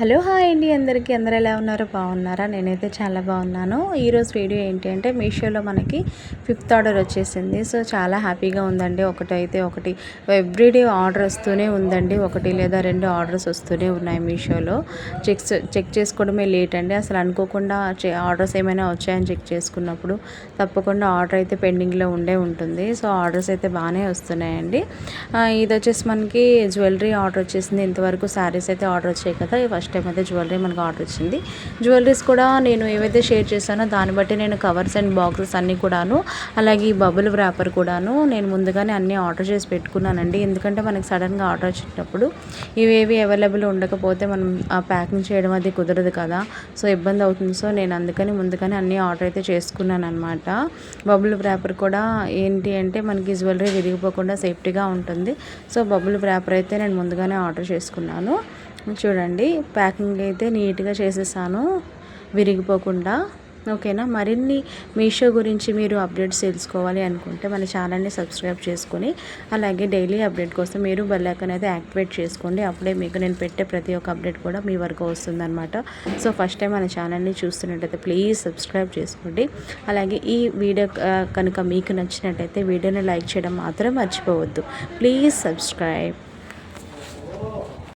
Hello hi అండి అందరికీ. అందరూ ఎలా ఉన్నారు? బాగున్నారా? నేనైతే చాలా బాగున్నాను. ఈరోజు వీడియో ఏంటి అంటే మీషోలో మనకి 5th ఆర్డర్ వచ్చేసింది. సో చాలా హ్యాపీగా ఉందండి. ఒకటి ఎవ్రీడే ఆర్డర్ వస్తూనే ఉందండి. 1 లేదా 2 ఆర్డర్స్ వస్తూనే ఉన్నాయి మీషోలో. చెక్ చేసుకోవడమే లేట్ అండి. అసలు అనుకోకుండా ఆర్డర్స్ ఏమైనా వచ్చాయని చెక్ చేసుకున్నప్పుడు తప్పకుండా ఆర్డర్ అయితే పెండింగ్లో ఉంటుంది. సో ఆర్డర్స్ అయితే బాగానే వస్తున్నాయండి. ఇది వచ్చేసి మనకి జ్యువెలరీ ఆర్డర్ వచ్చేసింది. ఇంతవరకు శారీస్ అయితే ఆర్డర్ వచ్చాయి కదా, ఫస్ట్ టైం అయితే జ్యువెలరీ మనకు ఆర్డర్ వచ్చింది. జ్యువెలరీస్ కూడా నేను ఏవైతే షేర్ చేశానో దాన్ని బట్టి నేను కవర్స్ అండ్ బాక్సెస్ అన్నీ కూడాను, అలాగే ఈ బబుల్ వ్రాపర్ కూడాను నేను ముందుగానే అన్నీ ఆర్డర్ చేసి పెట్టుకున్నానండి. ఎందుకంటే మనకి సడన్గా ఆర్డర్ వచ్చేటప్పుడు ఇవేవి అవైలబుల్ ఉండకపోతే మనం ఆ ప్యాకింగ్ చేయడం అది కుదరదు కదా, సో ఇబ్బంది అవుతుంది. సో నేను అందుకని ముందుగానే అన్నీ ఆర్డర్ అయితే చేసుకున్నాను అనమాట. బబుల్ వ్రాపర్ కూడా ఏంటి అంటే మనకి జ్యువెలరీ విరిగిపోకుండా సేఫ్టీగా ఉంటుంది. సో బబుల్ వ్రాపర్ అయితే నేను ముందుగానే ఆర్డర్ చేసుకున్నాను. చూడండి, ప్యాకింగ్ అయితే నీట్గా చేసేసాను విరిగిపోకుండా. ఓకేనా. మరిన్ని మీషో గురించి మీరు అప్డేట్స్ తెలుసుకోవాలి అనుకుంటే మన ఛానల్ని సబ్స్క్రైబ్ చేసుకొని, అలాగే డైలీ అప్డేట్ కోసం మీరు బెల్ ఐకాన్ అయితే యాక్టివేట్ చేసుకోండి. అప్పుడే మీకు నేను పెట్టే ప్రతి ఒక్క అప్డేట్ కూడా మీ వరకు వస్తుందన్నమాట. సో ఫస్ట్ టైం మన ఛానల్ని చూస్తున్నట్టయితే ప్లీజ్ సబ్స్క్రైబ్ చేసుకోండి. అలాగే ఈ వీడియో కనుక మీకు నచ్చినట్టయితే వీడియోని లైక్ చేయడం మాత్రం మర్చిపోవద్దు. Please subscribe.